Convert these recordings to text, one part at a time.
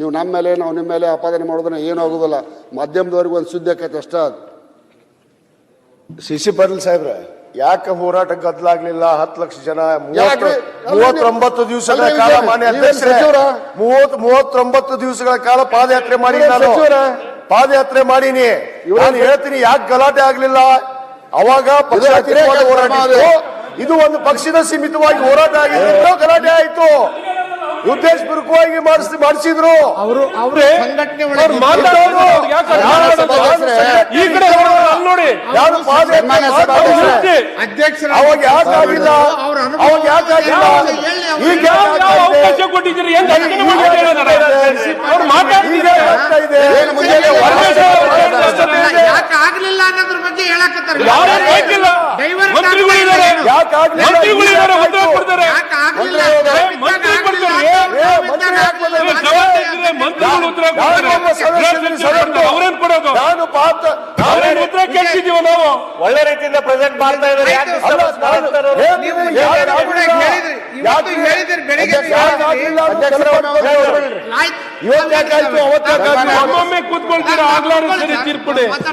ನೀವು ನಮ್ಮ ಮೇಲೆ ನಾವು ನಿಮ್ಮ ಮೇಲೆ ಆಪಾದನೆ ಮಾಡೋದನ್ನ ಏನೂ ಆಗೋದಿಲ್ಲ. ಮಾಧ್ಯಮದವ್ರಿಗೆ ಒಂದು ಸುದ್ದಿ ಆಕೈತೆ ಅಷ್ಟೇ. ಸಿಸಿ ಪಾಟೀಲ್ ಸಾಹೇಬ್ರೆ, ಯಾಕೆ ಹೋರಾಟ ಗದ್ದಲಾಗ್ಲಿಲ್ಲ? 10 ಲಕ್ಷ ಜನ 39 ದಿವಸಗಳ ಕಾಲ ಮಾನ್ಯ ಅಧ್ಯಕ್ಷರೇ 39 ದಿವಸಗಳ ಕಾಲ ಪಾದಯಾತ್ರೆ ಮಾಡಿ ನಾನು ಪಾದಯಾತ್ರೆ ಮಾಡೀನಿ. ನಾನು ಹೇಳ್ತೀನಿ ಯಾಕೆ ಗಲಾಟೆ ಆಗ್ಲಿಲ್ಲ? ಅವಾಗ ಪಕ್ಷಾತೀತವಾದ ಹೋರಾಟ ಇತ್ತು. ಇದು ಒಂದು ಪಕ್ಷದ ಸೀಮಿತವಾಗಿ ಹೋರಾಟ ಆಗಿದ್ದು ಗಲಾಟೆ ಆಯ್ತು. ಉದ್ದೇಶಪೂರ್ವಕವಾಗಿ ಮಾಡಿಸಿದ್ರು ಅವರು. ಅವರೇ ಅವಾಗ ಯಾಕಾಗಿಲ್ಲ? ಅವಾಗ ಯಾಕಾಗಿಲ್ಲ? ಈಗ ಕೊಟ್ಟಿದ್ದೀರಿ ಯಾಕಾಗ್ಲಿಲ್ಲ ಅನ್ನೋದ್ರ ಬಗ್ಗೆ ಹೇಳಕತ್ತಾರೆ. ಒಳ್ಳೆ ರೀತಿಯಿಂದ ಪ್ರೆಸೆಂಟ್ ಮಾಡ್ತಾ ಇದ್ದಾರೆ.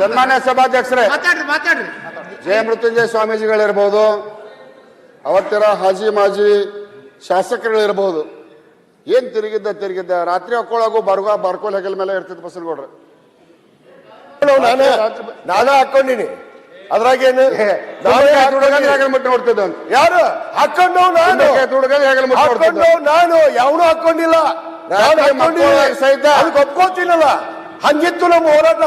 ಸನ್ಮಾನ್ಯ ಸಭಾಧ್ಯಕ್ಷರೇ, ಜಯ ಮೃತ್ಯುಂಜಯ ಸ್ವಾಮೀಜಿಗಳಿರ್ಬೋದು, ಅವತ್ತಿನ ಹಾಜಿ ಮಾಜಿ ಶಾಸಕರುಗಳಿರ್ಬೋದು, ಏನ್ ತಿರುಗಿದ್ದ ರಾತ್ರಿ ಹಾಕೊಳ್ಳೋಗು ಬರ್ಕೋಲ್ ಹೆಗಲ್ ಮೇಲೆ ಇರ್ತಿದ್ ಬಸನಗೌಡ್ರೆ. ನಾನು ಹಾಕೊಂಡಿನಿ. ಅದ್ರಾಗೇನು ಮುಟ್ಟು ನೋಡ್ತಿದ್ದ ಯಾರು ಹಾಕೊಂಡು ನಾನು ಯಾವನು ಹಾಕೊಂಡಿಲ್ಲ. ಸಹಿತ ಅದಕ್ಕೆ ಒಪ್ಕೋತೀನಲ್ಲ. ಹಂಗಿತ್ತು ನಮ್ಮ ಹೋರಾಟ.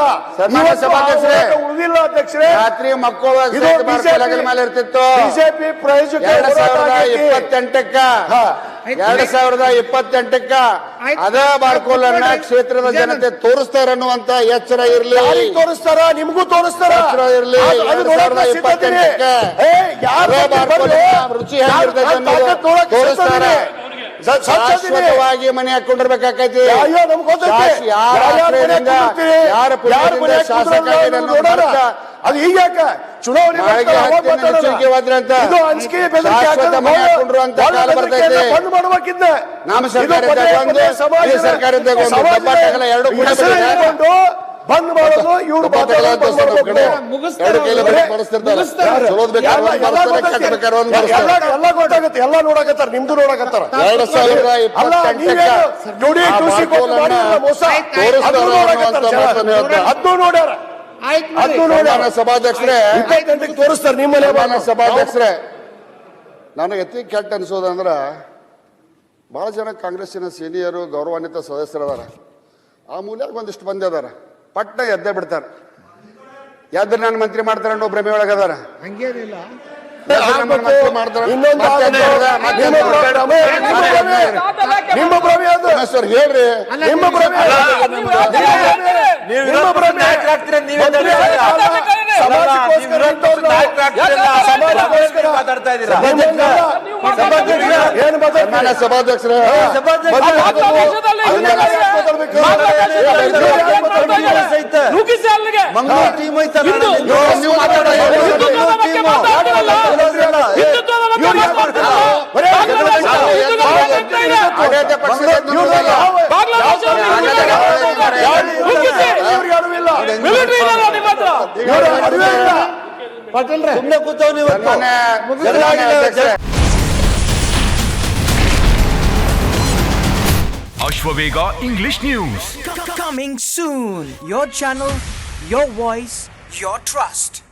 ಉಳಿದಿಲ್ಲ ಅಧ್ಯಕ್ಷರೇ. ರಾತ್ರಿ ಮಕ್ಕಳು ಮೇಲೆ ಇರ್ತಿತ್ತು. ಬಿಜೆಪಿ ಪ್ರಾಯೋಜಕ 2028ಕ್ಕ ಅದ ಬಾರ್ಕೋಲನ್ನ ಕ್ಷೇತ್ರದ ಜನತೆ ತೋರಿಸ್ತಾರನ್ನುವಂತ ಎಚ್ಚರ ಇರ್ಲಿ. ತೋರಿಸ್ತಾರ, ನಿಮಗೂ ತೋರಿಸ್ತಾರ. ಎಚ್ಚರ ಇರ್ಲಿ. 2028ಕ್ಕೆ ರುಚಿ ಹೇಗಿರ್ತದೆ ತೋರಿಸ್ತಾರೆ. ಶಾಶ್ವತವಾಗಿ ಮನೆ ಹಾಕೊಂಡಿರ್ಬೇಕಾಕೈತಿ. ಅದು ಹೀಗ್ಯಾಕ ಚುನಾವಣೆ ಬಂದ್ ಮಾಡ್ಬೇಕಿದ್ದ ನಮ್ಮ ಸರ್ಕಾರದಿಂದ ಬಂದ್ ಮಾಡೋದು ಇವ್ರು ಎಲ್ಲ ಗೊತ್ತಾಗತ್ತೆ. ಎಲ್ಲ ನೋಡಕತ್ತಾರ, ನಿಮ್ದು ನೋಡಕತ್ತಾರ. 2028 ಸಭಾಧ್ಯಕ್ಷರೇ ತೋರಿಸ್ತಾರೆ ನಿಮ್ಮಲ್ಲಿ. ಸಭಾಧ್ಯಕ್ಷರೇ, ನನಗೆ ಅತಿ ಕೆಟ್ಟ ಅನ್ಸೋದಂದ್ರ ಬಹಳ ಜನ ಕಾಂಗ್ರೆಸ್ಸಿನ ಸೀನಿಯರು ಗೌರವಾನ್ವಿತ ಸದಸ್ಯರದಾರ. ಆ ಮೂಲಕ ಒಂದಿಷ್ಟು ಮಂದಿ ಅದಾರ, ಪಟ್ನ ಎದ್ದೇ ಬಿಡ್ತಾರೆ. ಎದ್ರ ನಾನು ಮಂತ್ರಿ ಮಾಡ್ತಾರೆ ಅನ್ನೋ ಭ್ರಮೆ ಒಳಗದಾರ. ಹಂಗೇನಿಲ್ಲ. ನಿಮ್ಮ ಭ್ರಮೆ ಅದು ಸರ್ ಹೇಳ್ರಿ. ನಿಮ್ಮ ಭ್ರಮೆ ಸಭಾಧ್ಯಕ್ಷರೇ, ಸುಮ್ಮನೆ ಕೂತವ್ Ashwavega English News. Coming soon. Your channel, your voice, your trust.